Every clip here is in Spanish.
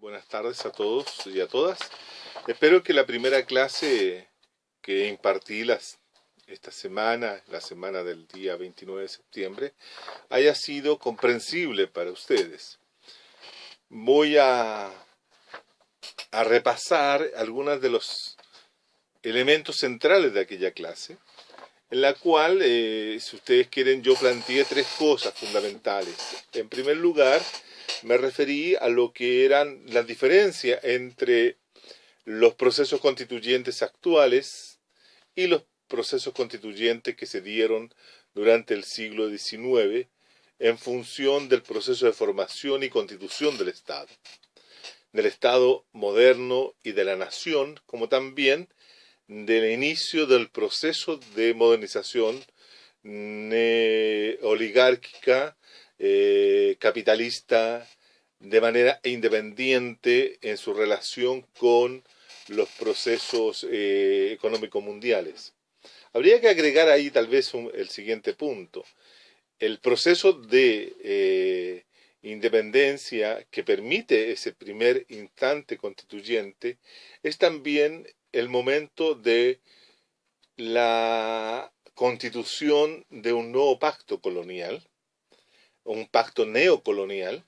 Buenas tardes a todos y a todas. Espero que la primera clase que impartí esta semana, la semana del día 29 de septiembre, haya sido comprensible para ustedes. Voy a repasar algunos de los elementos centrales de aquella clase, en la cual, si ustedes quieren, yo planteé tres cosas fundamentales. En primer lugar, me referí a lo que eran las diferencias entre los procesos constituyentes actuales y los procesos constituyentes que se dieron durante el siglo XIX en función del proceso de formación y constitución del Estado moderno y de la nación, como también del inicio del proceso de modernización oligárquica, capitalista, de manera independiente en su relación con los procesos económicos mundiales. Habría que agregar ahí tal vez el siguiente punto. El proceso de independencia que permite ese primer instante constituyente es también el momento de la constitución de un nuevo pacto colonial, un pacto neocolonial,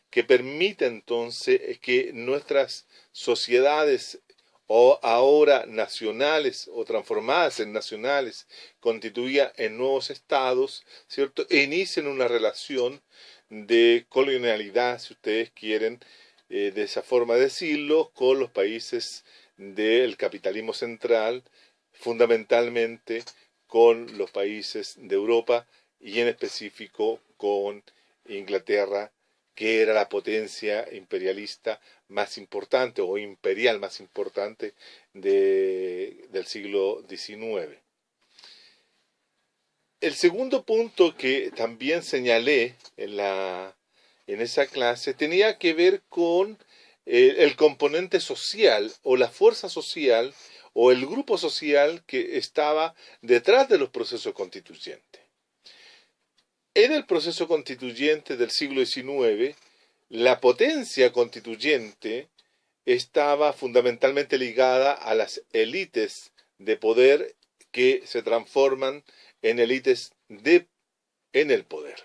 que permite entonces que nuestras sociedades o ahora nacionales o transformadas en nacionales, constituidas en nuevos estados, ¿cierto?, e inicien una relación de colonialidad, si ustedes quieren, de esa forma decirlo, con los países del capitalismo central, fundamentalmente con los países de Europa y en específico con Inglaterra, que era la potencia imperialista más importante o imperial más importante del siglo XIX. El segundo punto que también señalé en esa clase tenía que ver con el componente social o la fuerza social o el grupo social que estaba detrás de los procesos constituyentes. En el proceso constituyente del siglo XIX, la potencia constituyente estaba fundamentalmente ligada a las élites de poder que se transforman en élites en el poder.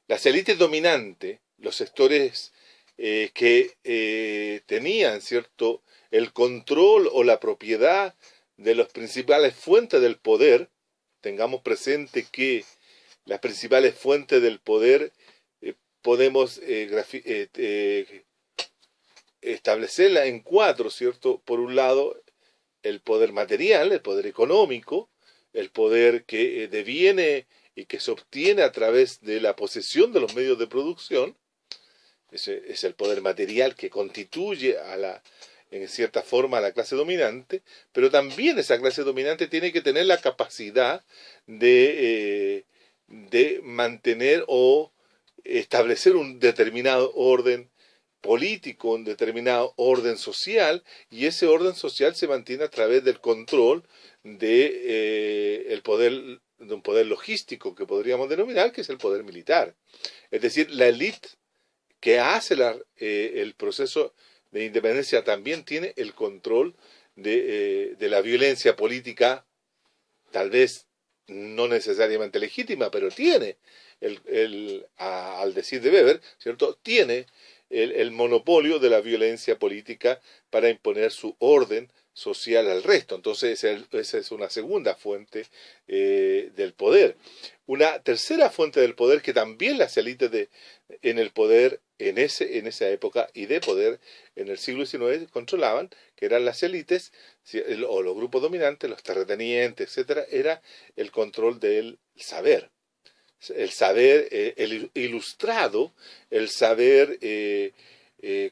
Las élites dominantes, los sectores que tenían, ¿cierto?, el control o la propiedad de las principales fuentes del poder. Tengamos presente que las principales fuentes del poder podemos establecerlas en cuatro, ¿cierto? Por un lado, el poder material, el poder económico, el poder que deviene y que se obtiene a través de la posesión de los medios de producción. Ese es el poder material que constituye en cierta forma a la clase dominante, pero también esa clase dominante tiene que tener la capacidad de mantener o establecer un determinado orden político, un determinado orden social, y ese orden social se mantiene a través del control de un poder logístico que podríamos denominar, que es el poder militar. Es decir, la élite que hace el proceso de independencia también tiene el control de la violencia política, tal vez no necesariamente legítima, pero tiene, al decir de Weber, ¿cierto?, tiene el monopolio de la violencia política para imponer su orden social al resto. Entonces esa es una segunda fuente del poder. Una tercera fuente del poder que también las élites en el poder en esa época y de poder en el siglo XIX controlaban, que eran las élites o los grupos dominantes, los terratenientes, etcétera, era el control del saber. El saber el ilustrado, el saber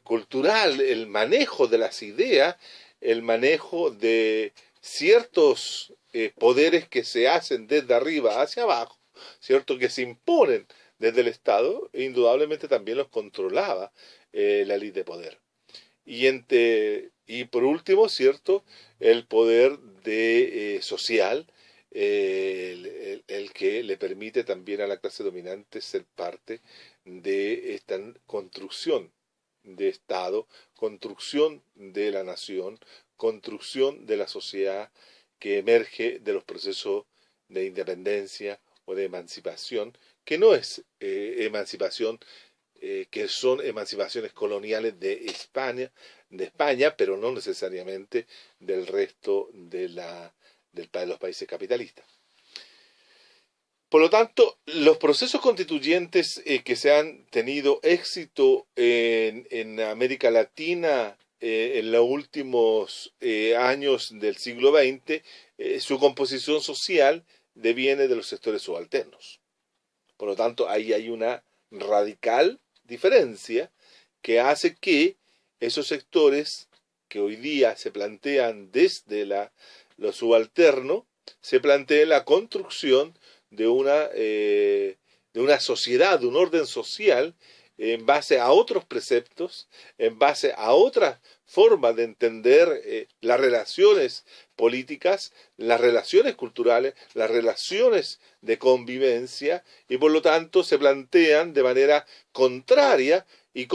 cultural, el manejo de las ideas, el manejo de ciertos poderes que se hacen desde arriba hacia abajo, ¿cierto?, que se imponen desde el Estado, e indudablemente también los controlaba la élite de poder. Y por último, ¿cierto?, el poder social, el que le permite también a la clase dominante ser parte de esta construcción de Estado, construcción de la nación, construcción de la sociedad que emerge de los procesos de independencia o de emancipación, que no es emancipación, que son emancipaciones coloniales de España, pero no necesariamente del resto de los países capitalistas. Por lo tanto, los procesos constituyentes que se han tenido éxito en América Latina en los últimos años del siglo XX, su composición social deviene de los sectores subalternos. Por lo tanto, ahí hay una radical diferencia que hace que esos sectores que hoy día se plantean desde lo subalterno, se plantee la construcción de una sociedad, de un orden social en base a otros preceptos, en base a otras formas de entender las relaciones políticas, las relaciones culturales, las relaciones de convivencia, y por lo tanto se plantean de manera contraria y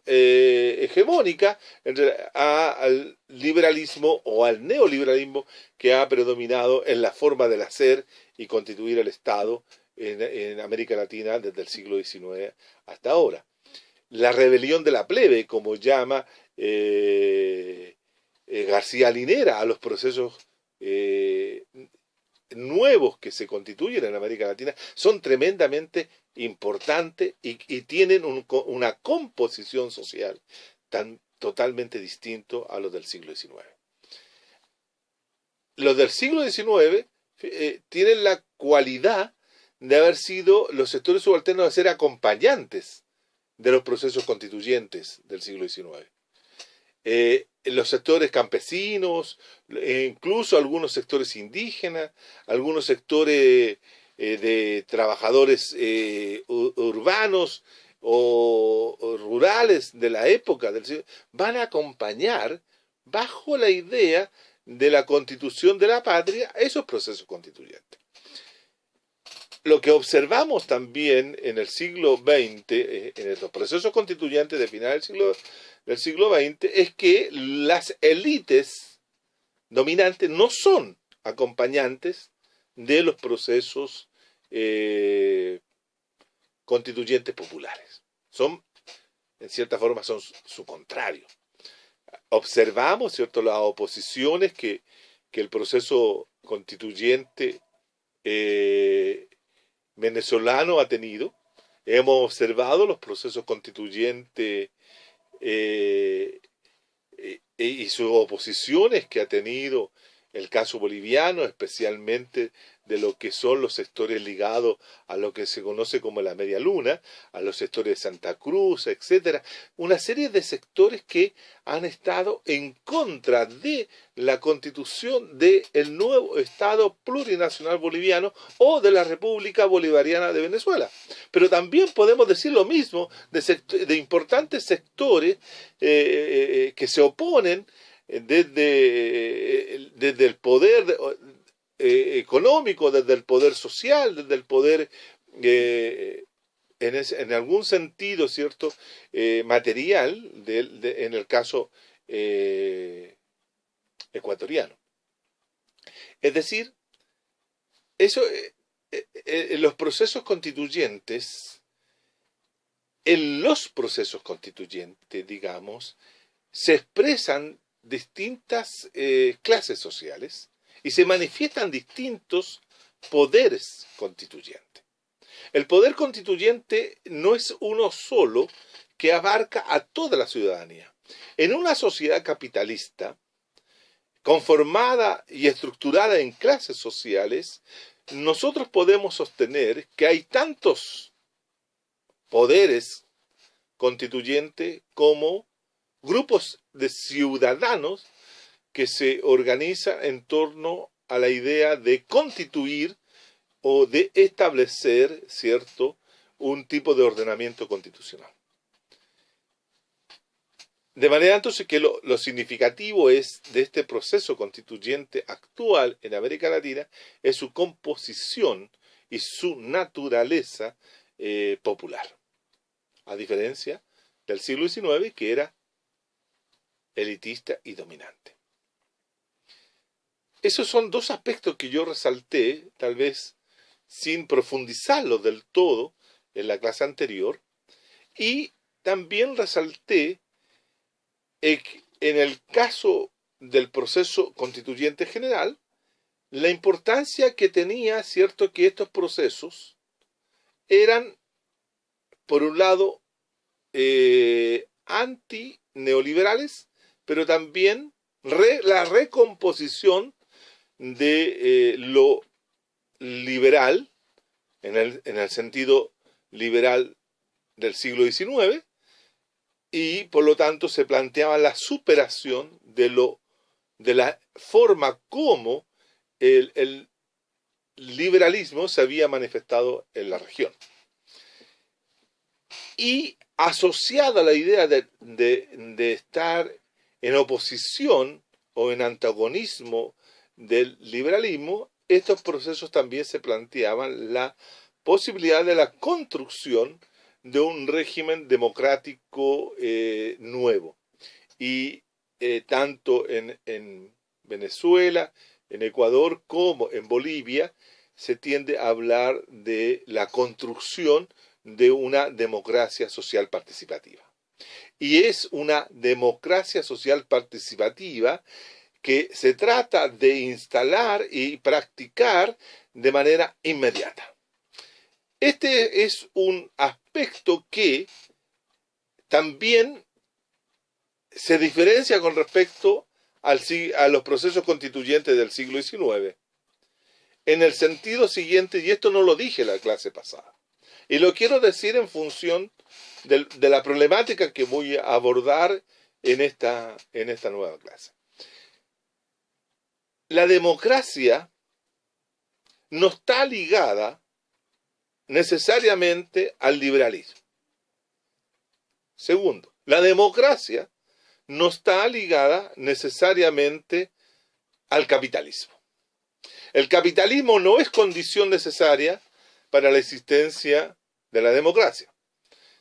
hegemónica al liberalismo o al neoliberalismo que ha predominado en la forma del hacer y constituir el Estado en América Latina desde el siglo XIX hasta ahora. La rebelión de la plebe, como llama García Linera a los procesos nuevos que se constituyen en América Latina, son tremendamente importantes y tienen una composición social totalmente distinto a los del siglo XIX. Los del siglo XIX tienen la cualidad de haber sido los sectores subalternos, de ser acompañantes de los procesos constituyentes del siglo XIX. Los sectores campesinos, incluso algunos sectores indígenas, algunos sectores de trabajadores urbanos o rurales de la época del siglo, van a acompañar bajo la idea de la constitución de la patria esos procesos constituyentes. Lo que observamos también en el siglo XX, en estos procesos constituyentes de final del siglo XX, es que las élites dominantes no son acompañantes de los procesos constituyentes populares. En cierta forma, son su contrario. Observamos, ¿cierto?, las oposiciones que el proceso constituyente venezolano ha tenido. Hemos observado los procesos constituyentes y sus oposiciones que ha tenido el caso boliviano, especialmente de lo que son los sectores ligados a lo que se conoce como la media luna, a los sectores de Santa Cruz, etcétera, una serie de sectores que han estado en contra de la constitución del nuevo Estado plurinacional boliviano o de la República Bolivariana de Venezuela. Pero también podemos decir lo mismo de importantes sectores que se oponen desde el poder económico, desde el poder social, desde el poder en algún sentido, ¿cierto?, material, en el caso ecuatoriano. Es decir, los procesos constituyentes, en los procesos constituyentes, digamos, se expresan distintas clases sociales y se manifiestan distintos poderes constituyentes. El poder constituyente no es uno solo que abarca a toda la ciudadanía. En una sociedad capitalista, conformada y estructurada en clases sociales, nosotros podemos sostener que hay tantos poderes constituyentes como grupos de ciudadanos que se organizan en torno a la idea de constituir o de establecer, ¿cierto?, un tipo de ordenamiento constitucional. De manera entonces que lo significativo es de este proceso constituyente actual en América Latina es su composición y su naturaleza popular, a diferencia del siglo XIX, que era elitista y dominante. Esos son dos aspectos que yo resalté, tal vez sin profundizarlos del todo en la clase anterior, y también resalté en el caso del proceso constituyente general, la importancia que tenía, cierto, que estos procesos eran, por un lado, anti-neoliberales, pero también la recomposición de lo liberal, en el sentido liberal del siglo XIX, y por lo tanto se planteaba la superación de la forma como el liberalismo se había manifestado en la región. Y asociada a la idea de estar en oposición o en antagonismo del liberalismo, estos procesos también se planteaban la posibilidad de la construcción de un régimen democrático nuevo. Y tanto en Venezuela, en Ecuador, como en Bolivia, se tiende a hablar de la construcción de una democracia social participativa. Y es una democracia social participativa que se trata de instalar y practicar de manera inmediata. Este es un aspecto que también se diferencia con respecto a los procesos constituyentes del siglo XIX. En el sentido siguiente, y esto no lo dije en la clase pasada, y lo quiero decir en función de la problemática que voy a abordar en esta nueva clase. La democracia no está ligada necesariamente al liberalismo. Segundo, la democracia no está ligada necesariamente al capitalismo. El capitalismo no es condición necesaria para la existencia de la democracia.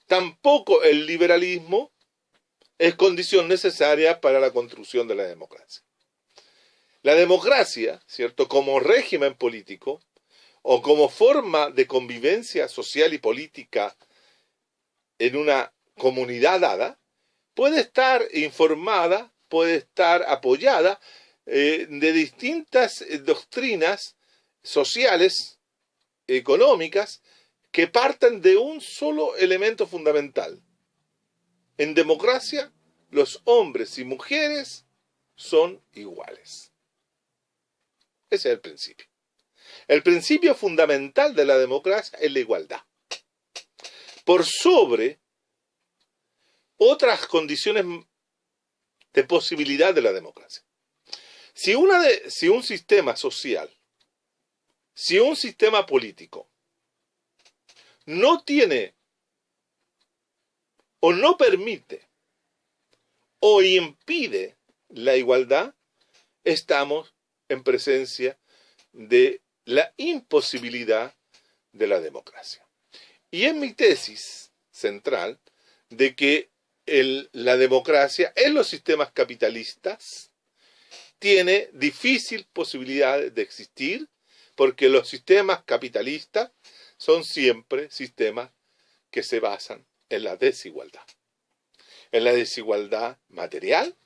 Tampoco el liberalismo es condición necesaria para la construcción de la democracia. La democracia, ¿cierto?, como régimen político o como forma de convivencia social y política en una comunidad dada, puede estar informada, puede estar apoyada de distintas doctrinas sociales, económicas, que parten de un solo elemento fundamental. En democracia, los hombres y mujeres son iguales. Ese es el principio. El principio fundamental de la democracia es la igualdad. Por sobre otras condiciones de posibilidad de la democracia. Si un sistema social, si un sistema político no tiene o no permite o impide la igualdad, estamos en presencia de la imposibilidad de la democracia. Y es mi tesis central de que la democracia en los sistemas capitalistas tiene difícil posibilidad de existir, porque los sistemas capitalistas son siempre sistemas que se basan en la desigualdad. En la desigualdad material,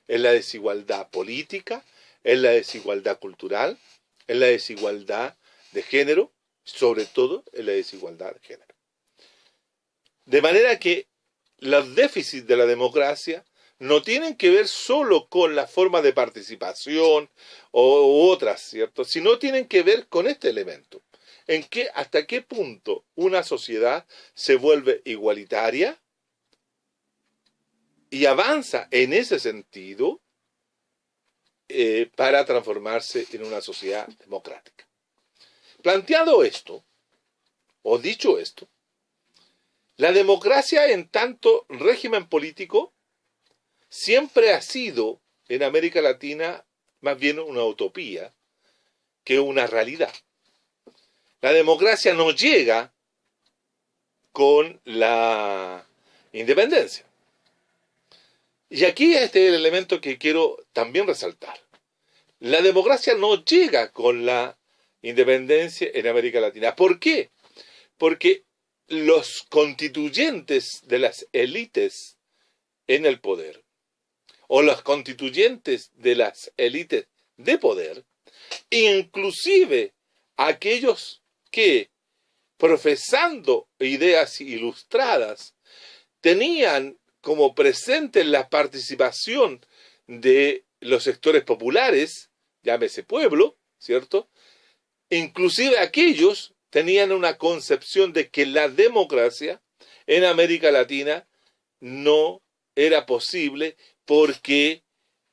en la desigualdad política, en la desigualdad cultural, en la desigualdad de género, sobre todo en la desigualdad de género. De manera que los déficits de la democracia no tienen que ver solo con la forma de participación u otras, ¿cierto?, sino tienen que ver con este elemento. ¿Hasta qué punto una sociedad se vuelve igualitaria y avanza en ese sentido para transformarse en una sociedad democrática? Planteado esto, o dicho esto, la democracia en tanto régimen político siempre ha sido en América Latina más bien una utopía que una realidad. La democracia no llega con la independencia. Y aquí este es el elemento que quiero también resaltar. La democracia no llega con la independencia en América Latina. ¿Por qué? Porque los constituyentes de las élites en el poder, o los constituyentes de las élites de poder, inclusive aquellos que, profesando ideas ilustradas, tenían como presente la participación de los sectores populares, llámese pueblo, ¿cierto? Inclusive aquellos tenían una concepción de que la democracia en América Latina no era posible porque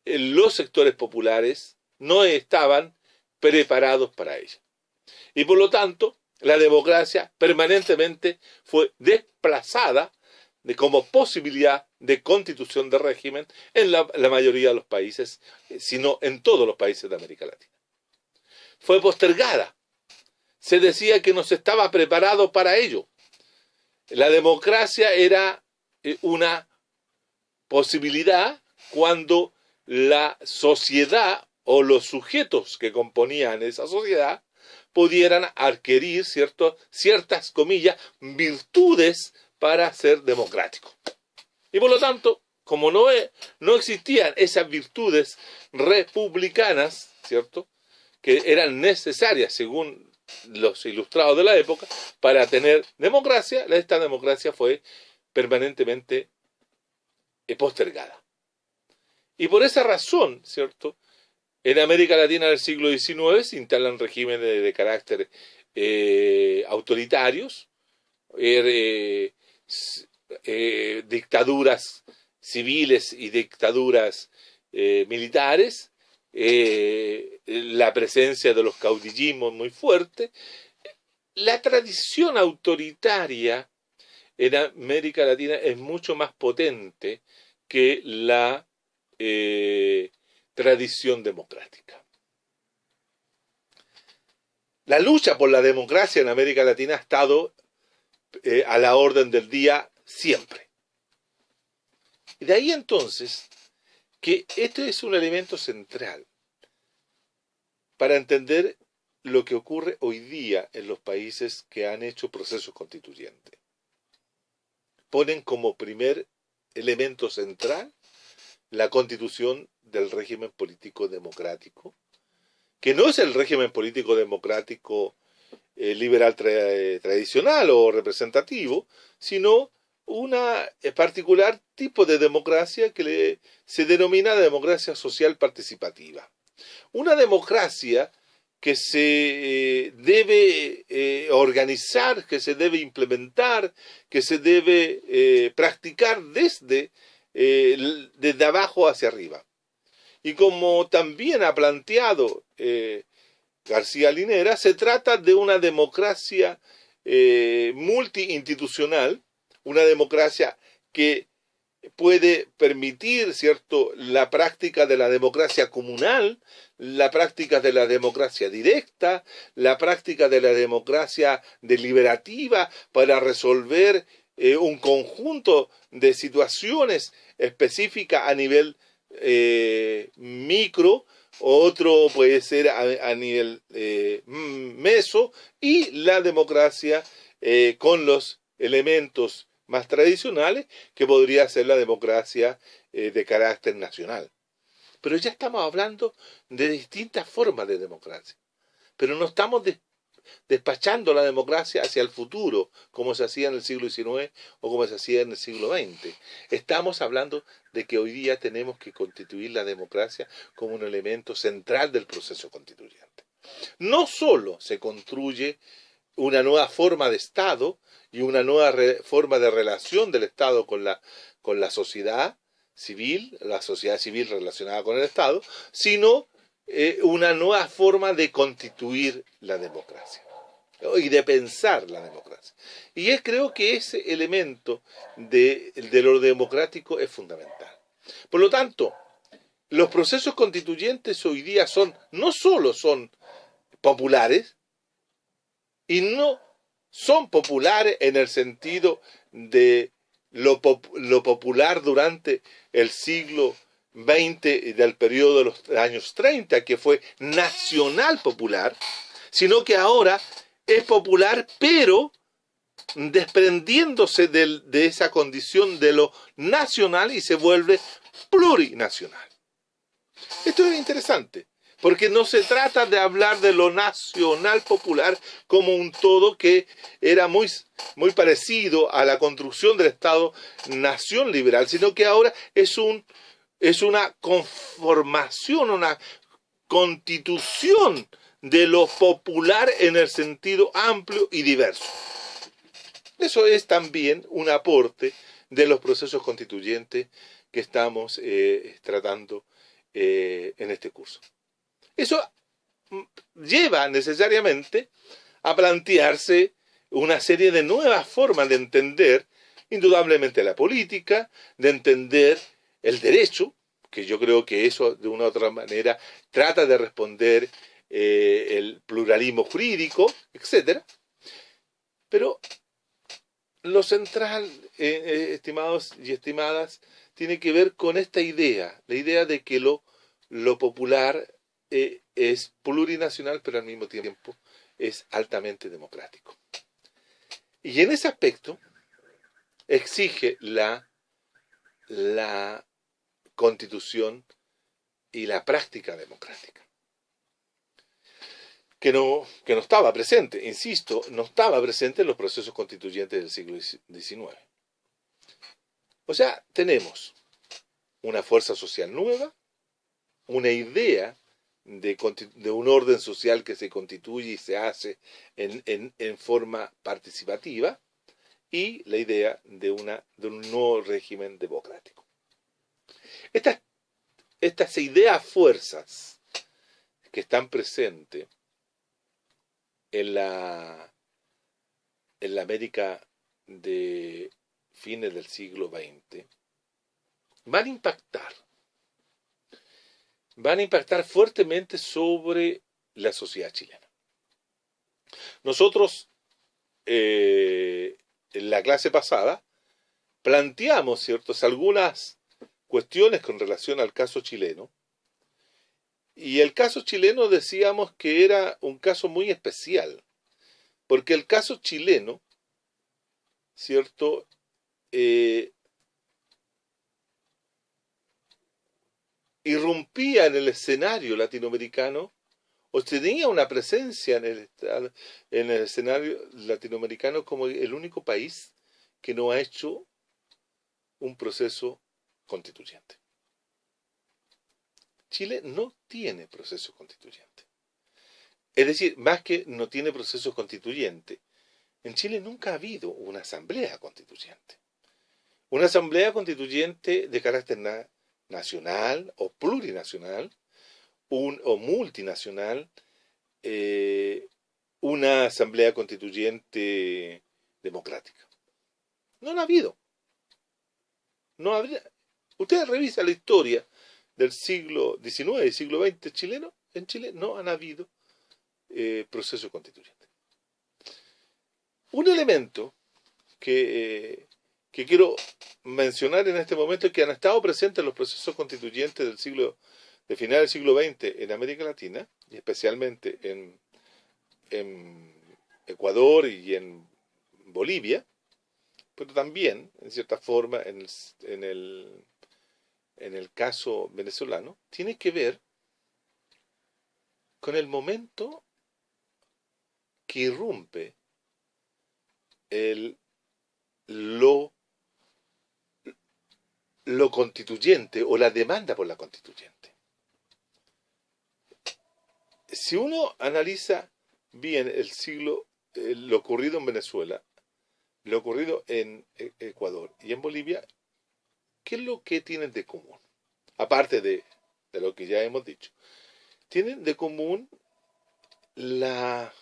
los sectores populares no estaban preparados para ella. Y por lo tanto, la democracia permanentemente fue desplazada como posibilidad de constitución de régimen en la mayoría de los países, sino en todos los países de América Latina. Fue postergada. Se decía que no se estaba preparado para ello. La democracia era una posibilidad cuando la sociedad o los sujetos que componían esa sociedad pudieran adquirir ciertas comillas, virtudes para ser democrático. Y por lo tanto, como no existían esas virtudes republicanas, ¿cierto?, que eran necesarias según los ilustrados de la época para tener democracia, esta democracia fue permanentemente postergada. Y por esa razón, ¿cierto?, en América Latina del siglo XIX se instalan regímenes de carácter autoritarios, dictaduras civiles y dictaduras militares, la presencia de los caudillismos muy fuerte. La tradición autoritaria en América Latina es mucho más potente que la tradición democrática. La lucha por la democracia en América Latina ha estado a la orden del día siempre. Y de ahí entonces que este es un elemento central para entender lo que ocurre hoy día en los países que han hecho procesos constituyentes. Ponen como primer elemento central la constitución del régimen político democrático, que no es el régimen político democrático liberal tradicional o representativo, sino una particular tipo de democracia que se denomina democracia social participativa. Una democracia que se debe organizar, que se debe implementar, que se debe practicar desde abajo hacia arriba. Y como también ha planteado García Linera, se trata de una democracia multiinstitucional, una democracia que puede permitir, ¿cierto?, la práctica de la democracia comunal, la práctica de la democracia directa, la práctica de la democracia deliberativa para resolver un conjunto de situaciones específicas a nivel micro, otro puede ser a nivel meso, y la democracia con los elementos más tradicionales, que podría ser la democracia de carácter nacional. Pero ya estamos hablando de distintas formas de democracia. Pero no estamos despachando la democracia hacia el futuro, como se hacía en el siglo XIX o como se hacía en el siglo XX. Estamos hablando de que hoy día tenemos que constituir la democracia como un elemento central del proceso constituyente. No solo se construye una nueva forma de Estado y una nueva forma de relación del Estado con la sociedad civil, la sociedad civil relacionada con el Estado, sino una nueva forma de constituir la democracia y de pensar la democracia. Y creo que ese elemento de lo democrático es fundamental. Por lo tanto, los procesos constituyentes hoy día no solo son populares, y no son populares en el sentido de lo popular durante el siglo XX y del periodo de los años 30, que fue nacional popular, sino que ahora es popular, pero desprendiéndose de esa condición de lo nacional y se vuelve plurinacional. Esto es interesante, porque no se trata de hablar de lo nacional popular como un todo que era muy parecido a la construcción del Estado-nación liberal, sino que ahora es una conformación, una constitución de lo popular en el sentido amplio y diverso. Eso es también un aporte de los procesos constituyentes que estamos tratando en este curso. Eso lleva necesariamente a plantearse una serie de nuevas formas de entender indudablemente la política, de entender el derecho, que yo creo que eso de una u otra manera trata de responder el pluralismo jurídico, etcétera. Pero lo central, estimados y estimadas, tiene que ver con esta idea, la idea de que lo popular es plurinacional, pero al mismo tiempo es altamente democrático. Y en ese aspecto exige la constitución y la práctica democrática. Que no estaba presente, insisto, no estaba presente en los procesos constituyentes del siglo XIX. O sea, tenemos una fuerza social nueva, una idea de un orden social que se constituye y se hace en forma participativa, y la idea de un nuevo régimen democrático. Estas ideas fuerzas que están presentes en la América de fines del siglo XX van a impactar fuertemente sobre la sociedad chilena. Nosotros en la clase pasada planteamos, ¿ciertos?, algunas cuestiones con relación al caso chileno. Y el caso chileno decíamos que era un caso muy especial, porque el caso chileno, ¿cierto?, irrumpía en el escenario latinoamericano, o tenía una presencia en el escenario latinoamericano como el único país que no ha hecho un proceso constituyente. Chile no tiene proceso constituyente. Es decir, más que no tiene proceso constituyente, en Chile nunca ha habido una asamblea constituyente. Una asamblea constituyente de carácter nacional o plurinacional o multinacional, una asamblea constituyente democrática. No la ha habido. No habría. Ustedes revisan la historia del siglo XIX y siglo XX chileno, en Chile no han habido proceso constituyente. Un elemento que quiero mencionar en este momento es que han estado presentes los procesos constituyentes de final del siglo XX en América Latina, y especialmente en Ecuador y en Bolivia, pero también, en cierta forma, en el caso venezolano, tiene que ver con el momento que irrumpe lo constituyente o la demanda por la constituyente. Si uno analiza bien lo ocurrido en Venezuela, lo ocurrido en Ecuador y en Bolivia, ¿qué es lo que tienen de común? Aparte de lo que ya hemos dicho. Tienen de común la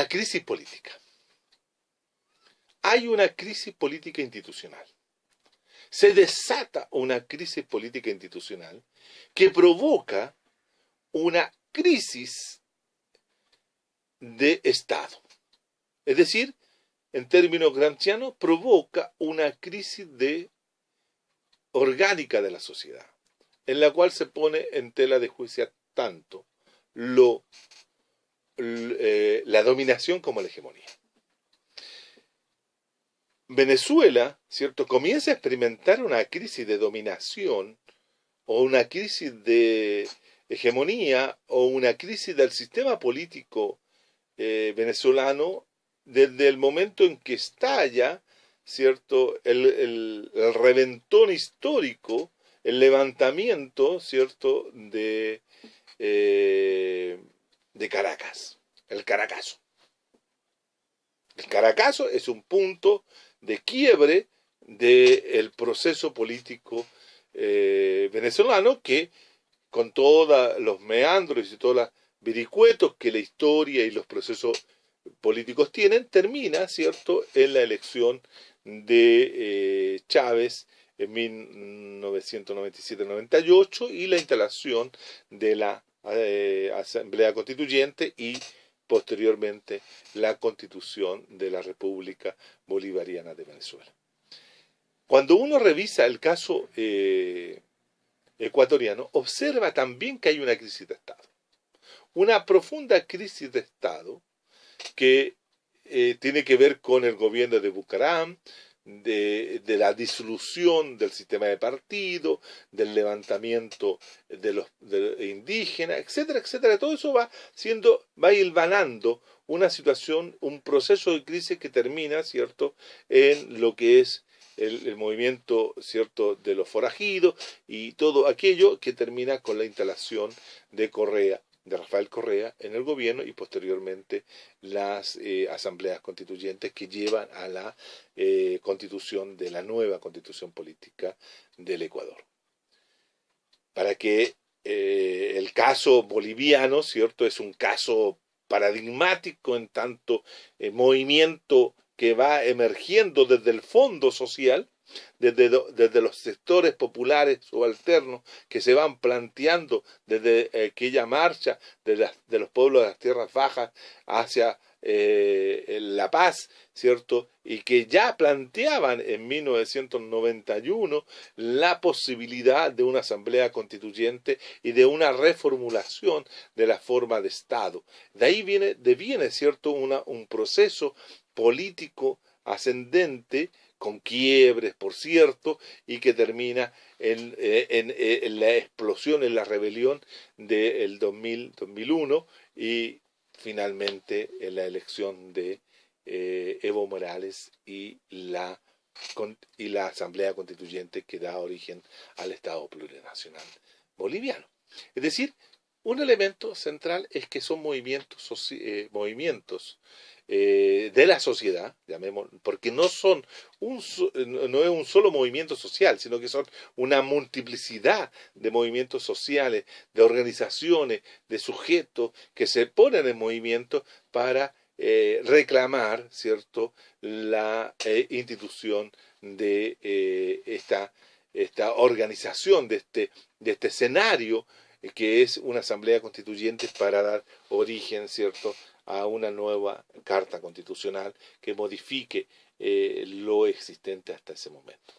crisis política. Hay una crisis política institucional. Se desata una crisis política institucional que provoca una crisis de Estado. Es decir, en términos gramscianos, provoca una crisis orgánica de la sociedad, en la cual se pone en tela de juicio tanto la dominación como la hegemonía. Venezuela, ¿cierto?, comienza a experimentar una crisis de dominación o una crisis de hegemonía o una crisis del sistema político venezolano desde el momento en que estalla, ¿cierto?, el reventón histórico, el levantamiento, ¿cierto?, de Caracas, el Caracazo. El Caracazo es un punto de quiebre del proceso político venezolano que, con todos los meandros y todos los vericuetos que la historia y los procesos políticos tienen, termina, ¿cierto?, en la elección de Chávez en 1997-98 y la instalación de la Asamblea Constituyente y posteriormente la Constitución de la República Bolivariana de Venezuela. Cuando uno revisa el caso ecuatoriano, observa también que hay una crisis de Estado, una profunda crisis de Estado que tiene que ver con el gobierno de Bucaram, de la disolución del sistema de partido, del levantamiento de los indígenas, etcétera, etcétera. Todo eso va hilvanando una situación, un proceso de crisis que termina, ¿cierto?, en lo que es el movimiento, ¿cierto?, de los forajidos y todo aquello que termina con la instalación de Correa, de Rafael Correa en el gobierno y posteriormente las asambleas constituyentes que llevan a la constitución de la nueva constitución política del Ecuador. Para que el caso boliviano, ¿cierto?, es un caso paradigmático en tanto movimiento que va emergiendo desde el fondo social, desde los sectores populares subalternos que se van planteando desde aquella marcha de los pueblos de las tierras bajas hacia La Paz, ¿cierto?, y que ya planteaban en 1991 la posibilidad de una asamblea constituyente y de una reformulación de la forma de Estado. De ahí deviene, ¿cierto?, un proceso político ascendente, con quiebres, por cierto, y que termina en la explosión, en la rebelión del 2001 y finalmente en la elección de Evo Morales y la Asamblea Constituyente que da origen al Estado Plurinacional Boliviano. Es decir, un elemento central es que son movimientos de la sociedad, porque no es un solo movimiento social, sino que son una multiplicidad de movimientos sociales, de organizaciones, de sujetos que se ponen en movimiento para reclamar, ¿cierto?, la institución de esta organización, de este escenario que es una asamblea constituyente para dar origen, ¿cierto?, a una nueva carta constitucional que modifique lo existente hasta ese momento.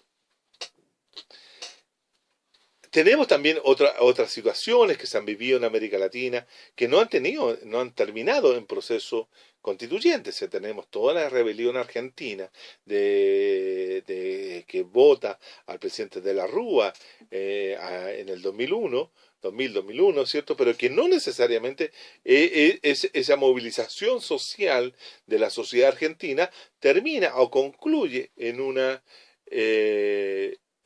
Tenemos también otras situaciones que se han vivido en América Latina que no han terminado en proceso constituyente. Tenemos toda la rebelión argentina que vota al presidente de la Rúa en el 2001, ¿cierto? Pero que no necesariamente esa movilización social de la sociedad argentina termina o concluye en una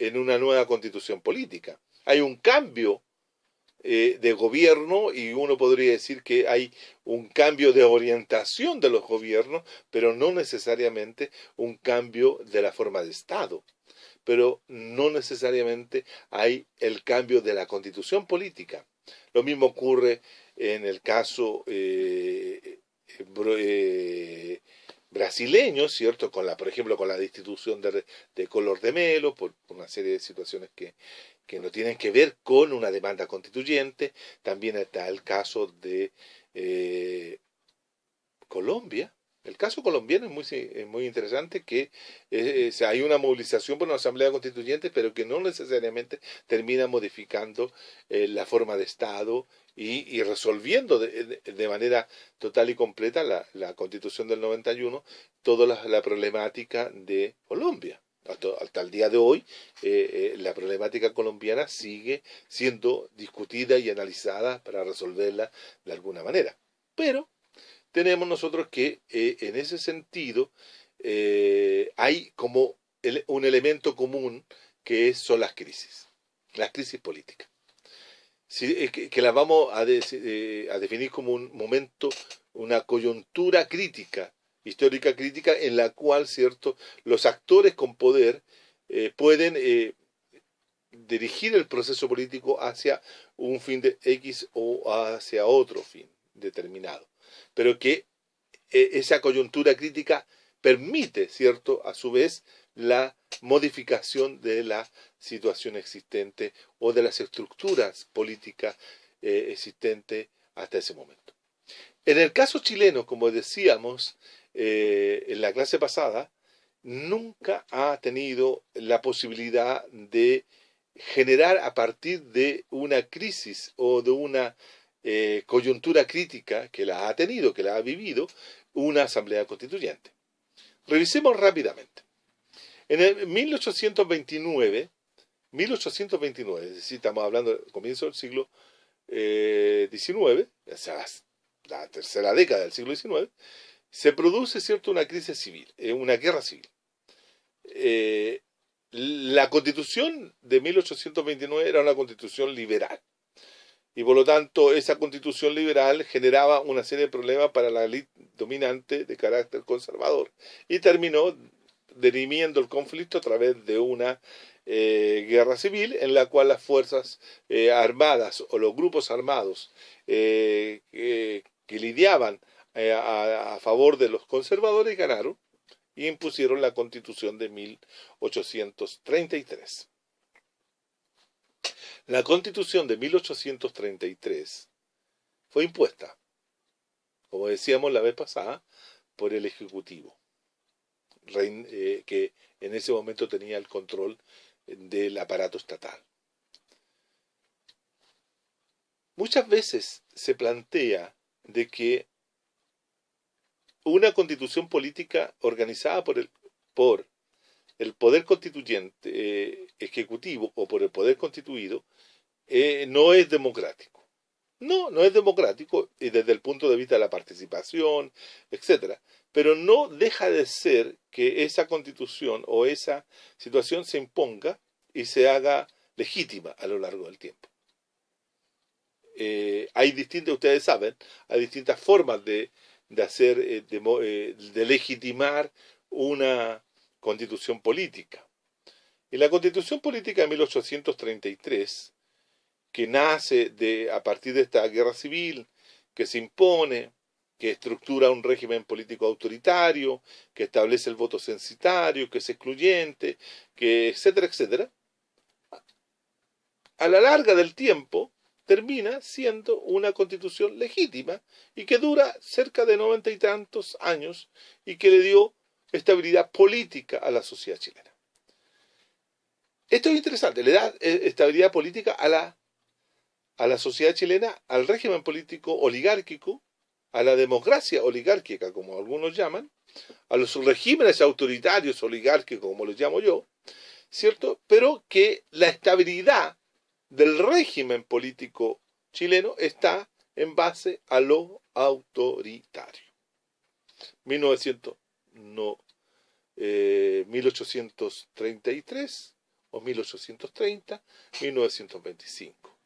nueva constitución política. Hay un cambio de gobierno y uno podría decir que hay un cambio de orientación de los gobiernos, pero no necesariamente un cambio de la forma de Estado. Pero no necesariamente hay el cambio de la constitución política. Lo mismo ocurre en el caso brasileño, ¿cierto?, por ejemplo, con la destitución de Collor de Mello, por una serie de situaciones que no tienen que ver con una demanda constituyente. También está el caso de Colombia, El caso colombiano es muy interesante que hay una movilización por una asamblea constituyente, pero que no necesariamente termina modificando la forma de Estado y resolviendo de manera total y completa la constitución del 91, toda la problemática de Colombia. Hasta el día de hoy, la problemática colombiana sigue siendo discutida y analizada para resolverla de alguna manera. Pero tenemos nosotros que en ese sentido hay como un elemento común son las crisis políticas. Que las vamos a definir como un momento, una coyuntura crítica, histórica crítica, en la cual, ¿cierto?, los actores con poder pueden dirigir el proceso político hacia un fin de X o hacia otro fin determinado. Pero que esa coyuntura crítica permite, ¿cierto?, a su vez, la modificación de la situación existente o de las estructuras políticas existentes hasta ese momento. En el caso chileno, como decíamos en la clase pasada, nunca ha tenido la posibilidad de generar a partir de una crisis o de una coyuntura crítica que la ha tenido, que la ha vivido, una asamblea constituyente. Revisemos rápidamente. En el 1829, es decir, estamos hablando del comienzo del siglo XIX, o sea, la tercera década del siglo XIX, se produce, ¿cierto?, una crisis civil, una guerra civil. La constitución de 1829 era una constitución liberal. Y por lo tanto, esa constitución liberal generaba una serie de problemas para la élite dominante de carácter conservador. Y terminó dirimiendo el conflicto a través de una guerra civil en la cual las fuerzas armadas o los grupos armados que lidiaban a favor de los conservadores ganaron y impusieron la Constitución de 1833. La Constitución de 1833 fue impuesta, como decíamos la vez pasada, por el Ejecutivo, que en ese momento tenía el control del aparato estatal. Muchas veces se plantea de que una constitución política organizada por el poder constituyente ejecutivo o por el poder constituido no es democrático. No es democrático y desde el punto de vista de la participación, etcétera. Pero no deja de ser que esa constitución o esa situación se imponga y se haga legítima a lo largo del tiempo. Hay distintas, ustedes saben, hay distintas formas de hacer, de legitimar una constitución política. Y la constitución política de 1833, que nace a partir de esta guerra civil, que se impone, que estructura un régimen político autoritario, que establece el voto censitario, que es excluyente, que etcétera, etcétera, a la larga del tiempo termina siendo una constitución legítima y que dura cerca de 90 y tantos años y que le dio estabilidad política a la sociedad chilena. Esto es interesante, le da estabilidad política a la sociedad chilena, al régimen político oligárquico, a la democracia oligárquica, como algunos llaman, a los regímenes autoritarios oligárquicos, como los llamo yo, ¿cierto? Pero que la estabilidad del régimen político chileno está en base a lo autoritario. 1833 o 1830, 1925.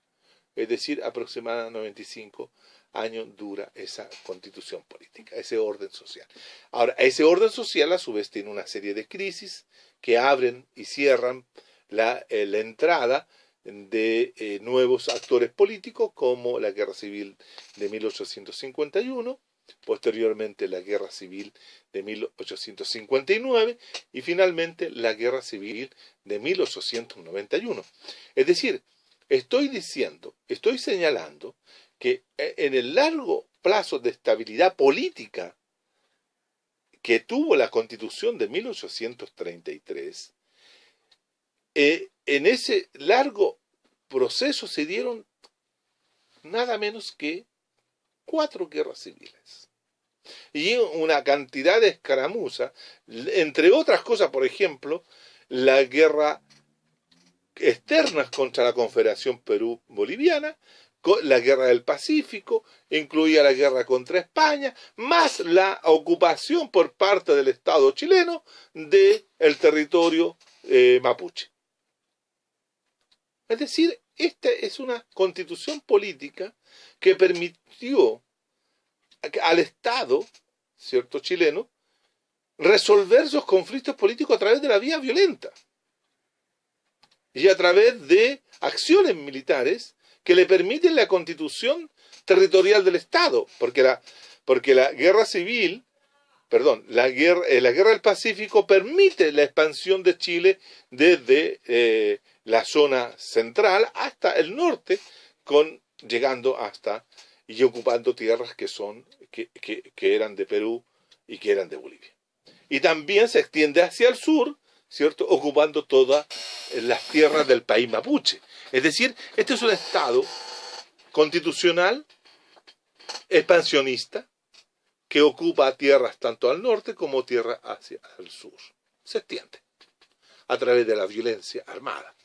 Es decir, aproximadamente 95 años dura esa constitución política, ese orden social. Ahora, ese orden social a su vez tiene una serie de crisis que abren y cierran la entrada de nuevos actores políticos, como la Guerra Civil de 1851, posteriormente la Guerra Civil de 1859 y finalmente la Guerra Civil de 1891. Es decir, estoy señalando que en el largo plazo de estabilidad política que tuvo la Constitución de 1833, en ese largo proceso se dieron nada menos que 4 guerras civiles y una cantidad de escaramuzas, entre otras cosas, por ejemplo, la guerra externa contra la Confederación Perú-Boliviana, la guerra del Pacífico, incluía la guerra contra España, más la ocupación por parte del Estado chileno del territorio mapuche. Es decir, esta es una constitución política que permitió al Estado, ¿cierto?, chileno, resolver sus conflictos políticos a través de la vía violenta y a través de acciones militares que le permiten la constitución territorial del Estado, porque la guerra civil, perdón, la guerra del Pacífico permite la expansión de Chile desde la zona central hasta el norte, llegando hasta y ocupando tierras que eran de Perú y que eran de Bolivia. Y también se extiende hacia el sur, ¿cierto?, ocupando todas las tierras del país mapuche. Es decir, este es un Estado constitucional, expansionista, que ocupa tierras tanto al norte como tierras hacia el sur. Se extiende a través de la violencia armada.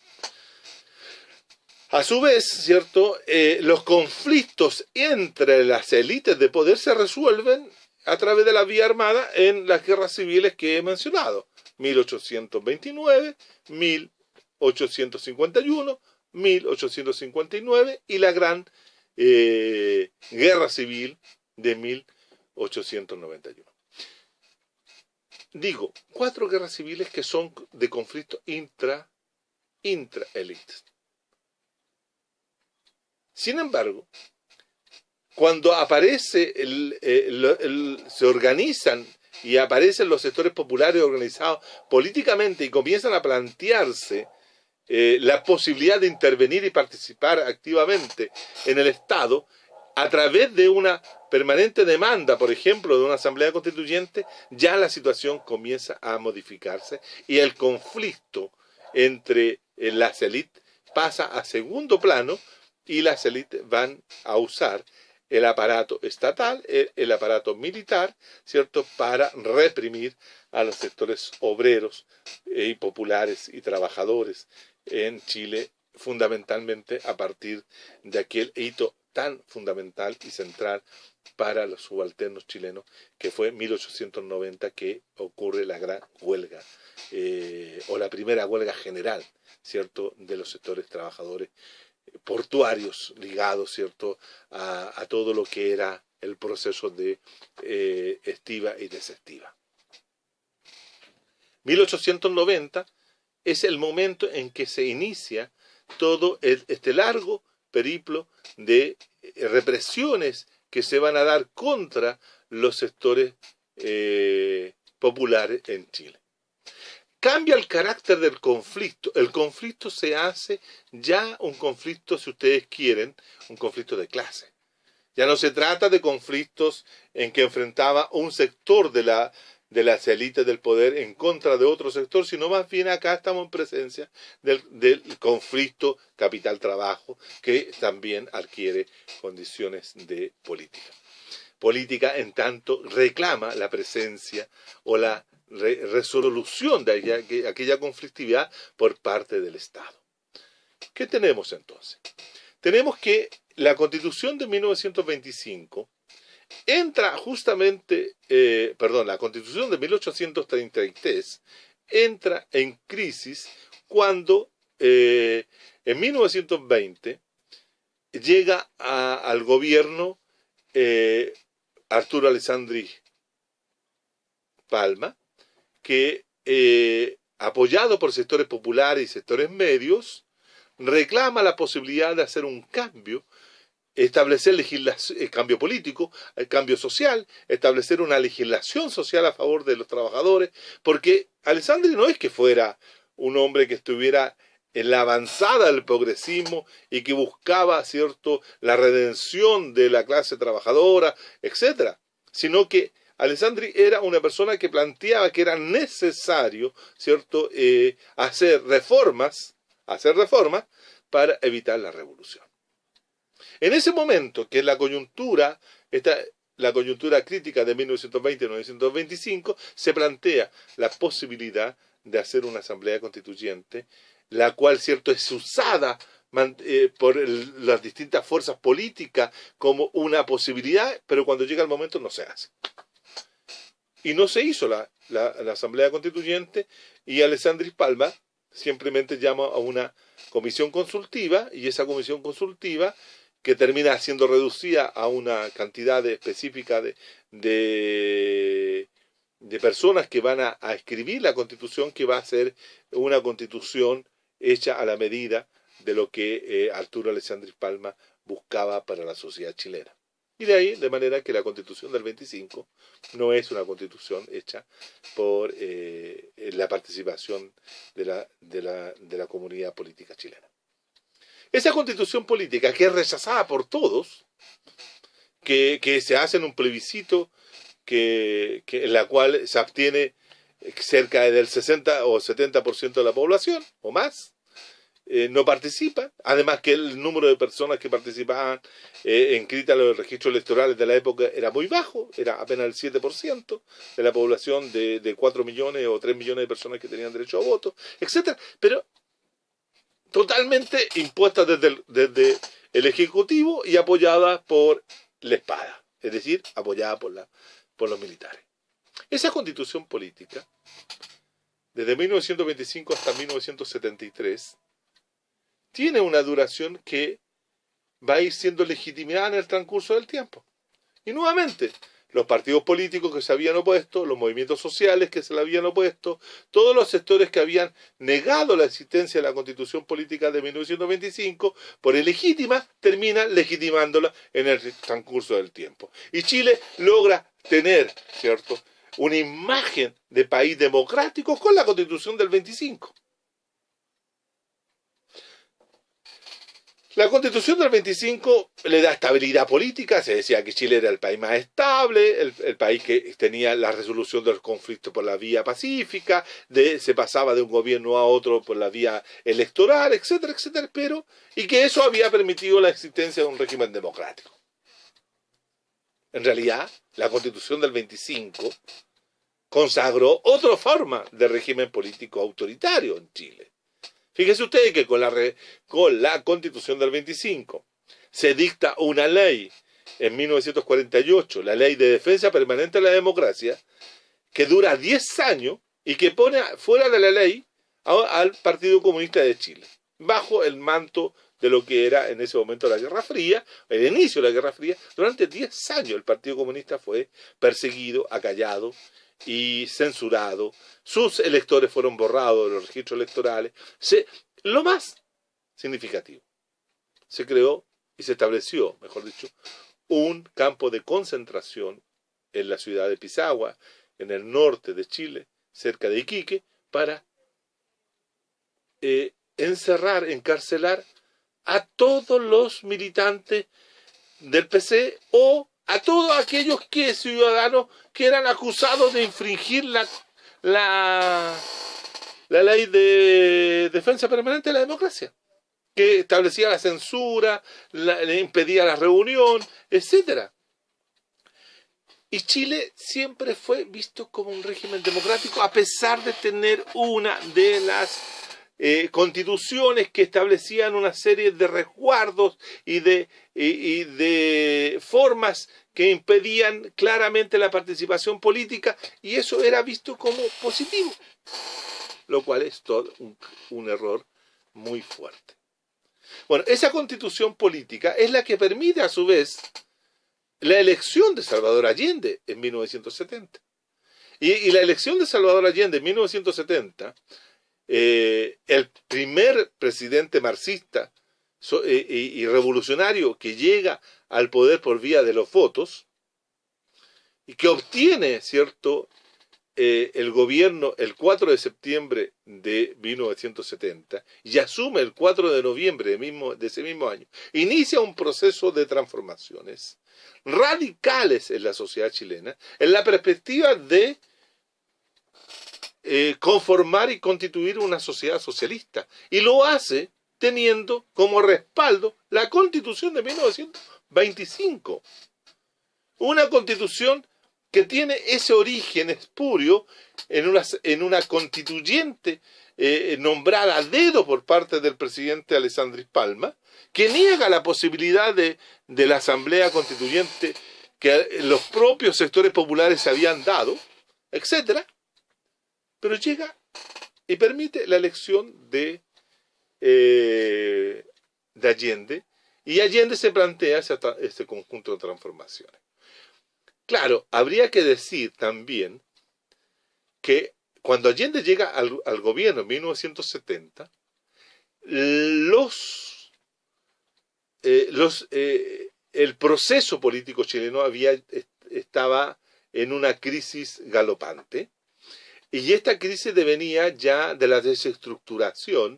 A su vez, ¿cierto?, los conflictos entre las élites de poder se resuelven a través de la vía armada en las guerras civiles que he mencionado. 1829, 1851, 1859 y la gran guerra civil de 1891. Digo, 4 guerras civiles que son de conflicto intraélites. Sin embargo, cuando aparece se organizan y aparecen los sectores populares organizados políticamente y comienzan a plantearse la posibilidad de intervenir y participar activamente en el Estado a través de una permanente demanda, por ejemplo, de una asamblea constituyente, ya la situación comienza a modificarse y el conflicto entre las élites pasa a segundo plano y las élites van a usar el aparato estatal, el aparato militar, ¿cierto?, para reprimir a los sectores obreros y populares y trabajadores en Chile, fundamentalmente a partir de aquel hito tan fundamental y central para los subalternos chilenos, que fue 1890, que ocurre la gran huelga, o la primera huelga general, ¿cierto?, de los sectores trabajadores portuarios ligados, ¿cierto?, a todo lo que era el proceso de estiva y desestiva. 1890 es el momento en que se inicia todo este largo periplo de represiones que se van a dar contra los sectores populares en Chile. Cambia el carácter del conflicto. El conflicto se hace ya un conflicto, si ustedes quieren, un conflicto de clase. Ya no se trata de conflictos en que enfrentaba un sector de las élites del poder en contra de otro sector, sino más bien acá estamos en presencia del conflicto capital-trabajo, que también adquiere condiciones de política. Política, en tanto, reclama la presencia o la resolución de aquella conflictividad por parte del Estado. ¿Qué tenemos entonces? Tenemos que la Constitución de 1925 entra justamente, la Constitución de 1833 entra en crisis cuando en 1920 llega al gobierno Arturo Alessandri Palma, que apoyado por sectores populares y sectores medios, reclama la posibilidad de hacer un cambio, establecer el cambio político, el cambio social, establecer una legislación social a favor de los trabajadores, porque Alessandri no es que fuera un hombre que estuviera en la avanzada del progresismo y que buscaba, ¿cierto?, la redención de la clase trabajadora, etcétera, sino que Alessandri era una persona que planteaba que era necesario, ¿cierto?, hacer reformas para evitar la revolución. En ese momento, que es la coyuntura crítica de 1920-1925, se plantea la posibilidad de hacer una asamblea constituyente, la cual, cierto, es usada por las distintas fuerzas políticas como una posibilidad, pero cuando llega el momento no se hace. Y no se hizo la asamblea constituyente, y Alessandri Spalma simplemente llama a una comisión consultiva, y esa comisión consultiva, que termina siendo reducida a una cantidad específica de personas que van a escribir la Constitución, que va a ser una Constitución hecha a la medida de lo que Arturo Alessandri Spalma buscaba para la sociedad chilena. Y de ahí, de manera que la Constitución del 25 no es una Constitución hecha por la participación de la comunidad política chilena. Esa Constitución política, que es rechazada por todos, que se hace en un plebiscito en la cual se abstiene cerca del 60 o 70% de la población, o más, no participan. Además que el número de personas que participaban inscritas en los registros electorales de la época era muy bajo, era apenas el 7% de la población de 4 millones o 3 millones de personas que tenían derecho a voto, etc. Pero totalmente impuesta desde el Ejecutivo y apoyada por la espada, es decir, apoyada por los militares. Esa Constitución política, desde 1925 hasta 1973, tiene una duración que va a ir siendo legitimada en el transcurso del tiempo. Y nuevamente, los partidos políticos que se habían opuesto, los movimientos sociales que se le habían opuesto, todos los sectores que habían negado la existencia de la Constitución política de 1925, por ilegítima, terminan legitimándola en el transcurso del tiempo. Y Chile logra tener, ¿cierto?, una imagen de país democrático con la Constitución del 25. La Constitución del 25 le da estabilidad política, se decía que Chile era el país más estable, el país que tenía la resolución de los conflictos por la vía pacífica, se pasaba de un gobierno a otro por la vía electoral, etcétera, etcétera, y que eso había permitido la existencia de un régimen democrático. En realidad, la Constitución del 25 consagró otra forma de régimen político autoritario en Chile. Fíjense ustedes que con la Constitución del 25 se dicta una ley en 1948, la Ley de Defensa Permanente de la Democracia, que dura 10 años y que pone fuera de la ley al Partido Comunista de Chile, bajo el manto de lo que era en ese momento la Guerra Fría, el inicio de la Guerra Fría. Durante 10 años el Partido Comunista fue perseguido, acallado y censurado. Sus electores fueron borrados de los registros electorales. Lo más significativo, se creó y se estableció, mejor dicho, un campo de concentración en la ciudad de Pisagua, en el norte de Chile, cerca de Iquique, para encerrar, encarcelar a todos los militantes del PC o a todos aquellos ciudadanos que eran acusados de infringir la ley de defensa permanente de la democracia, que establecía la censura, le impedía la reunión, etc. Y Chile siempre fue visto como un régimen democrático, a pesar de tener una de las constituciones que establecían una serie de resguardos y de formas que impedían claramente la participación política, y eso era visto como positivo, lo cual es todo un error muy fuerte. Bueno, esa constitución política es la que permite a su vez la elección de Salvador Allende en 1970. Y la elección de Salvador Allende en 1970, el primer presidente marxista y revolucionario que llega al poder por vía de los votos y que obtiene, ¿cierto?, el gobierno el 4 de septiembre de 1970 y asume el 4 de noviembre de ese mismo año, inicia un proceso de transformaciones radicales en la sociedad chilena, en la perspectiva de conformar y constituir una sociedad socialista. Y lo hace teniendo como respaldo la Constitución de 1925. Una Constitución que tiene ese origen espurio en una constituyente nombrada a dedo por parte del presidente Alessandri Palma, que niega la posibilidad de la Asamblea Constituyente que los propios sectores populares se habían dado, etcétera, pero llega y permite la elección de Allende, y Allende se plantea este conjunto de transformaciones. Claro, habría que decir también que cuando Allende llega al gobierno en 1970, el proceso político chileno estaba en una crisis galopante, y esta crisis devenía ya de la desestructuración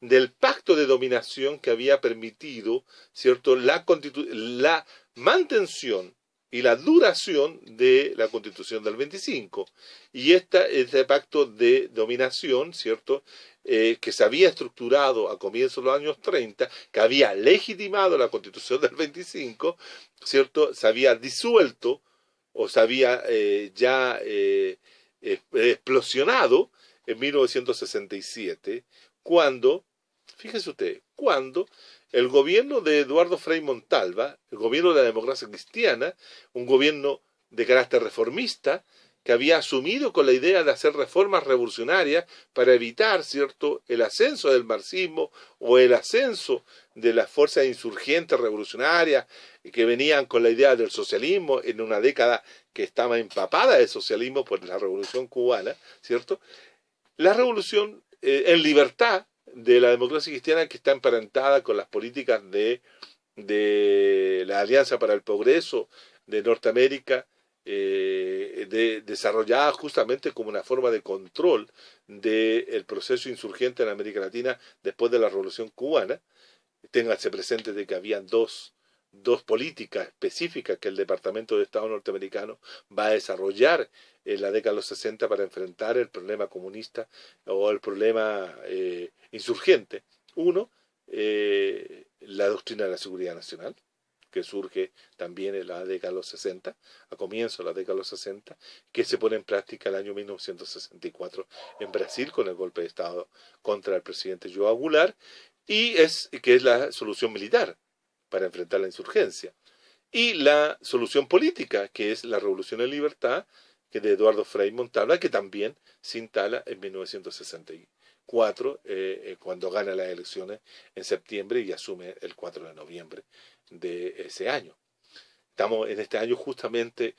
del pacto de dominación que había permitido, ¿cierto?, la mantención y la duración de la Constitución del 25. Y este pacto de dominación, ¿cierto?, que se había estructurado a comienzos de los años 30, que había legitimado la Constitución del 25, ¿cierto?, se había disuelto o se había explosionado en 1967, cuando, fíjese usted, cuando el gobierno de Eduardo Frei Montalva, el gobierno de la democracia cristiana, un gobierno de carácter reformista, que había asumido con la idea de hacer reformas revolucionarias para evitar, ¿cierto?, el ascenso del marxismo o el ascenso de las fuerzas insurgentes revolucionarias que venían con la idea del socialismo en una década que estaba empapada de socialismo por la Revolución Cubana, ¿cierto? La revolución en libertad de la democracia cristiana, que está emparentada con las políticas de la Alianza para el Progreso de Norteamérica, desarrollada justamente como una forma de control del proceso insurgente en América Latina después de la Revolución Cubana. Ténganse presente de que habían dos políticas específicas que el Departamento de Estado norteamericano va a desarrollar en la década de los 60 para enfrentar el problema comunista o el problema insurgente. Uno, la doctrina de la seguridad nacional, que surge también en la década de los 60, a comienzo de la década de los 60, que se pone en práctica el año 1964 en Brasil con el golpe de Estado contra el presidente João Goulart, que es la solución militar para enfrentar la insurgencia. Y la solución política, que es la Revolución en Libertad, que es de Eduardo Frei Montalva, que también se instala en 1964, cuando gana las elecciones en septiembre y asume el 4 de noviembre de ese año. Estamos en este año justamente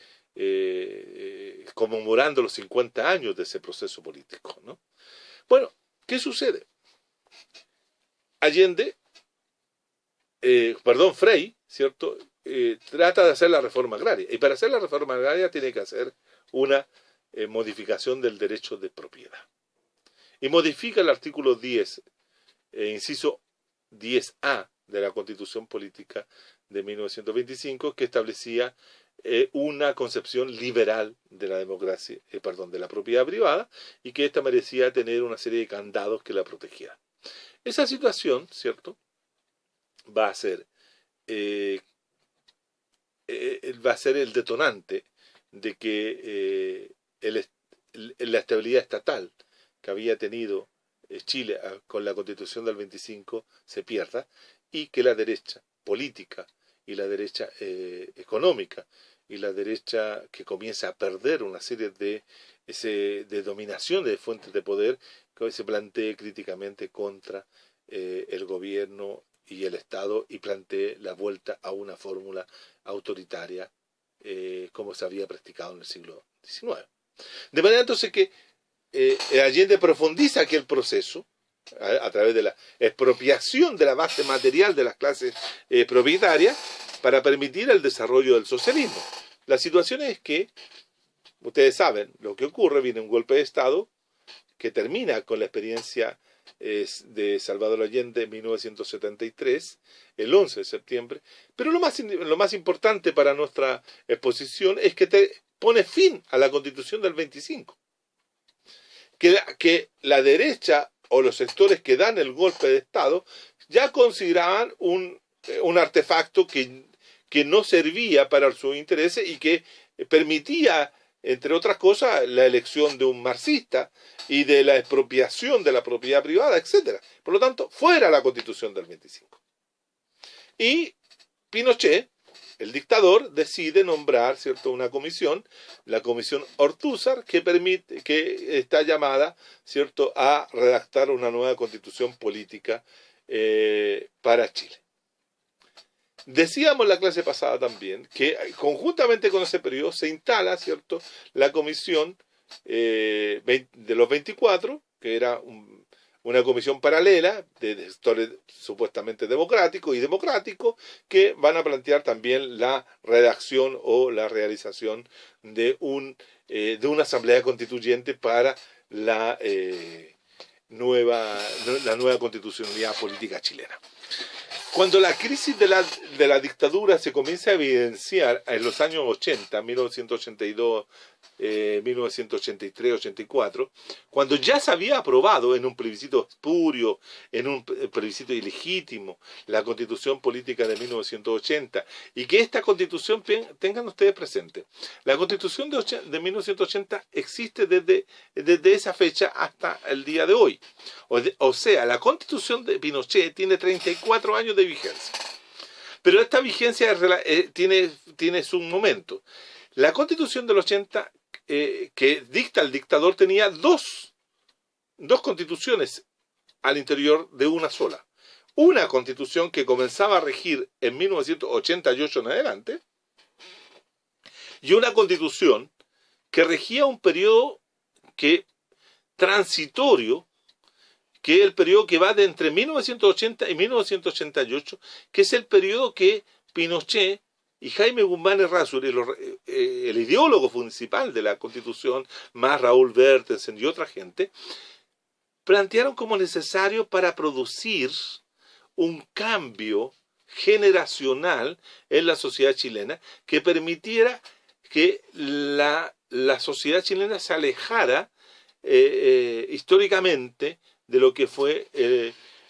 conmemorando los 50 años de ese proceso político, ¿no? Bueno, ¿qué sucede? Frei, ¿cierto?, trata de hacer la reforma agraria. Y para hacer la reforma agraria tiene que hacer una modificación del derecho de propiedad. Y modifica el artículo 10, inciso 10A de la Constitución Política de 1925, que establecía una concepción liberal de la democracia, de la propiedad privada, y que ésta merecía tener una serie de candados que la protegieran. Esa situación, ¿cierto?, va a ser el detonante de que la estabilidad estatal que había tenido Chile con la Constitución del 25 se pierda, y que la derecha política y la derecha económica y la derecha que comienza a perder una serie de dominación de fuentes de poder, que se plantee críticamente contra el gobierno y el Estado, y plantee la vuelta a una fórmula autoritaria como se había practicado en el siglo XIX. De manera entonces que Allende profundiza aquel proceso a través de la expropiación de la base material de las clases propietarias para permitir el desarrollo del socialismo. La situación es que ustedes saben lo que ocurre, viene un golpe de Estado que termina con la experiencia de Salvador Allende en 1973, el 11 de septiembre, pero lo más importante para nuestra exposición es que pone fin a la Constitución del 25. Que la derecha o los sectores que dan el golpe de Estado ya consideraban un artefacto que no servía para sus intereses y que permitía, entre otras cosas, la elección de un marxista y de la expropiación de la propiedad privada, etc. Por lo tanto, fuera la Constitución del 25. Y Pinochet, el dictador, decide nombrar, ¿cierto?, una comisión, la comisión Ortúzar, que está llamada, ¿cierto?, a redactar una nueva constitución política para Chile. Decíamos en la clase pasada también que conjuntamente con ese periodo se instala, ¿cierto?, la comisión de los 24, que era una comisión paralela de sectores supuestamente democráticos y democráticos, que van a plantear también la redacción o la realización de una asamblea constituyente para la nueva constitucionalidad política chilena. Cuando la crisis de la dictadura se comienza a evidenciar en los años 80, 1982, 1983, 84, cuando ya se había aprobado en un plebiscito espurio, en un plebiscito ilegítimo, la Constitución Política de 1980, y que esta Constitución, tengan ustedes presente, la Constitución de 1980 existe desde esa fecha hasta el día de hoy. O sea, la Constitución de Pinochet tiene 34 años de vigencia. Pero esta vigencia tiene su momento. La Constitución del 80 que dicta el dictador tenía dos constituciones al interior de una sola. Una constitución que comenzaba a regir en 1988 en adelante y una constitución que regía un periodo transitorio, que es el periodo que va de entre 1980 y 1988, que es el periodo que Pinochet y Jaime Guzmán Errázuriz, el ideólogo principal de la Constitución, más Raúl Bertensen y otra gente, plantearon como necesario para producir un cambio generacional en la sociedad chilena que permitiera que la sociedad chilena se alejara históricamente de lo que fue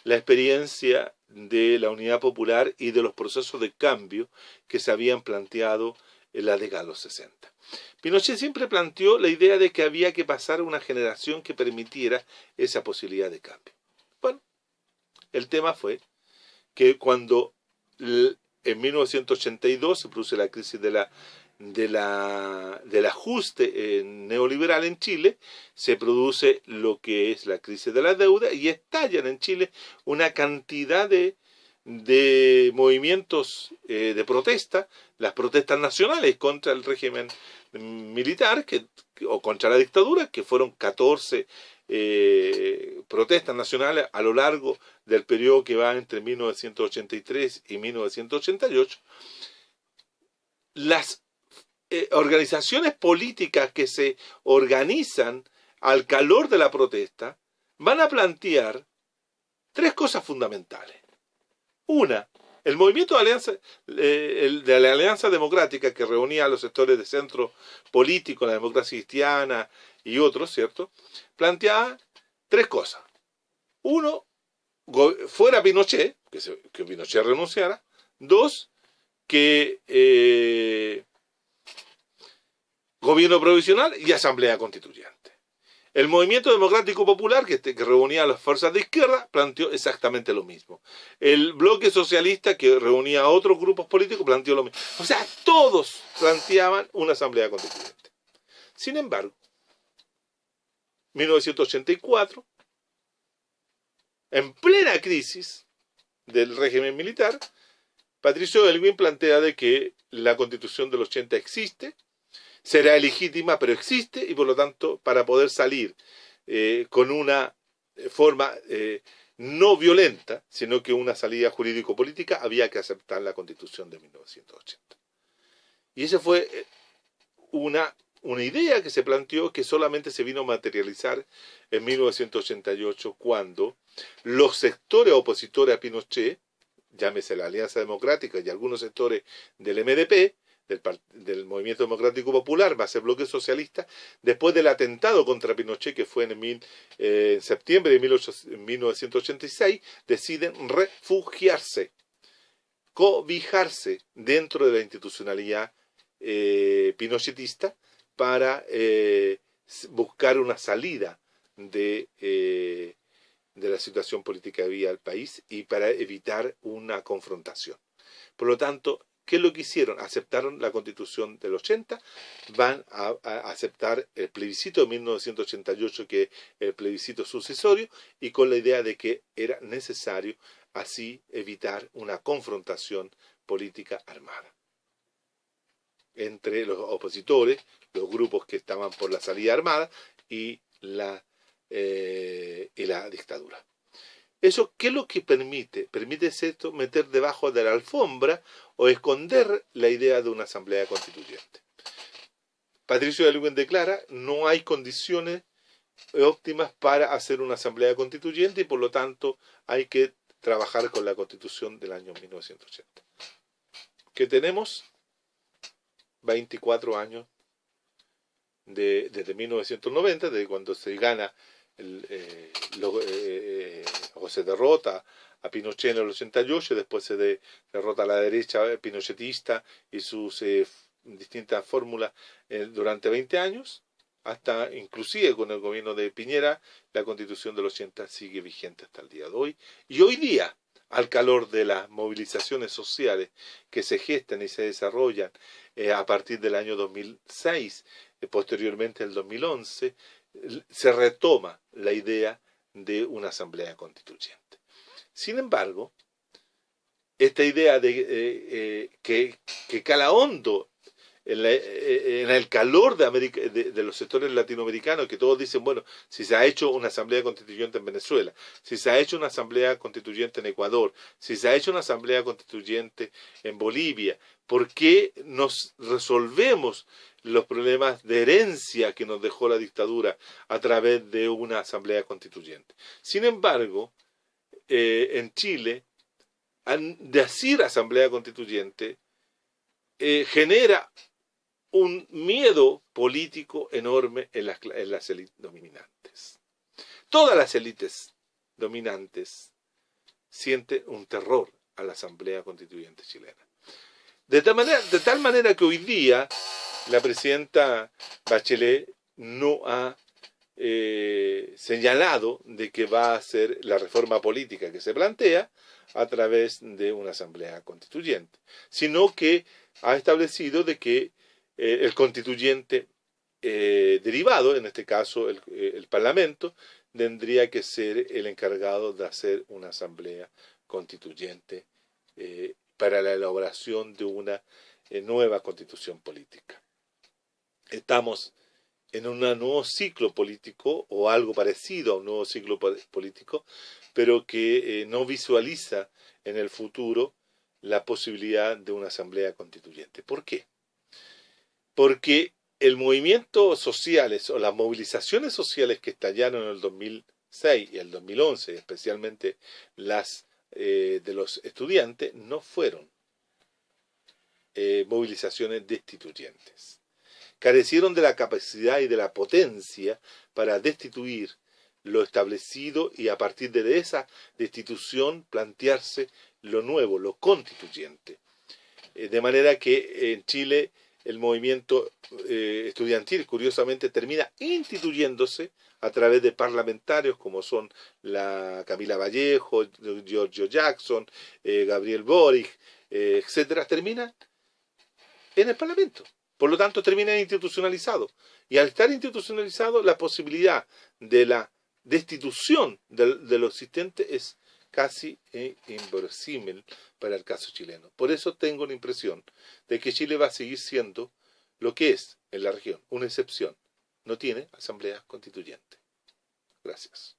la experiencia de la Unidad Popular y de los procesos de cambio que se habían planteado en la década de los 60. Pinochet siempre planteó la idea de que había que pasar una generación que permitiera esa posibilidad de cambio. Bueno, el tema fue que cuando en 1982 se produce la crisis del ajuste neoliberal en Chile, se produce lo que es la crisis de la deuda y estallan en Chile una cantidad de movimientos de protesta, las protestas nacionales contra el régimen militar o contra la dictadura, que fueron 14 protestas nacionales a lo largo del periodo que va entre 1983 y 1988. Las organizaciones políticas que se organizan al calor de la protesta van a plantear tres cosas fundamentales. Una, el movimiento de la Alianza Democrática, que reunía a los sectores de centro político, la democracia cristiana y otros, ¿cierto?, planteaba tres cosas. Uno, fuera Pinochet, que Pinochet renunciara. Dos, que gobierno provisional y asamblea constituyente. El movimiento democrático popular, que reunía a las fuerzas de izquierda, planteó exactamente lo mismo. El bloque socialista, que reunía a otros grupos políticos, planteó lo mismo. O sea, todos planteaban una asamblea constituyente. Sin embargo, 1984, en plena crisis del régimen militar, Patricio Elwin plantea de que la Constitución del 80 existe, será ilegítima, pero existe, y por lo tanto, para poder salir con una forma no violenta, sino que una salida jurídico-política, había que aceptar la Constitución de 1980. Y esa fue una una idea que se planteó que solamente se vino a materializar en 1988 cuando los sectores opositores a Pinochet, llámese la Alianza Democrática y algunos sectores del MDP, del Movimiento Democrático Popular, más el bloque socialista, después del atentado contra Pinochet, que fue en septiembre de 1986, deciden refugiarse, cobijarse dentro de la institucionalidad pinochetista para buscar una salida de la situación política que había el país y para evitar una confrontación. Por lo tanto, ¿qué es lo que hicieron? Aceptaron la Constitución del 80, van a aceptar el plebiscito de 1988, que es el plebiscito sucesorio, y con la idea de que era necesario así evitar una confrontación política armada entre los opositores, los grupos que estaban por la salida armada y la dictadura. ¿Eso qué es lo que permite? Permite esto meter debajo de la alfombra o esconder la idea de una asamblea constituyente. Patricio Aylwin declara: no hay condiciones óptimas para hacer una asamblea constituyente y por lo tanto hay que trabajar con la Constitución del año 1980. ¿Qué tenemos? 24 años desde 1990, desde cuando se gana o se derrota a Pinochet en el 88, después se derrota a la derecha pinochetista y sus distintas fórmulas durante 20 años, hasta inclusive con el gobierno de Piñera, la Constitución del 80 sigue vigente hasta el día de hoy. Y hoy día, al calor de las movilizaciones sociales que se gestan y se desarrollan a partir del año 2006, posteriormente el 2011, se retoma la idea de una asamblea constituyente. Sin embargo, esta idea de que cala hondo en el calor de los sectores latinoamericanos, que todos dicen, bueno, si se ha hecho una asamblea constituyente en Venezuela, si se ha hecho una asamblea constituyente en Ecuador, si se ha hecho una asamblea constituyente en Bolivia, ¿por qué nos resolvemos los problemas de herencia que nos dejó la dictadura a través de una asamblea constituyente? Sin embargo, en Chile, decir asamblea constituyente genera un miedo político enorme en las élites dominantes. Todas las élites dominantes sienten un terror a la Asamblea Constituyente chilena. De tal manera que hoy día la presidenta Bachelet no ha señalado de que va a hacer la reforma política que se plantea a través de una Asamblea Constituyente, sino que ha establecido de que el constituyente derivado, en este caso el Parlamento, tendría que ser el encargado de hacer una asamblea constituyente para la elaboración de una nueva constitución política. Estamos en un nuevo ciclo político o algo parecido a un nuevo ciclo político, pero que no visualiza en el futuro la posibilidad de una asamblea constituyente. ¿Por qué? Porque el movimiento sociales o las movilizaciones sociales que estallaron en el 2006 y el 2011, especialmente las de los estudiantes, no fueron movilizaciones destituyentes. Carecieron de la capacidad y de la potencia para destituir lo establecido y a partir de esa destitución plantearse lo nuevo, lo constituyente. De manera que en Chile el movimiento estudiantil, curiosamente, termina instituyéndose a través de parlamentarios como son la Camila Vallejo, Giorgio Jackson, Gabriel Boric, etcétera, terminan en el Parlamento. Por lo tanto, termina institucionalizado. Y al estar institucionalizado, la posibilidad de la destitución de lo existente es casi inverosímil para el caso chileno. Por eso tengo la impresión de que Chile va a seguir siendo lo que es en la región, una excepción. No tiene asamblea constituyente. Gracias.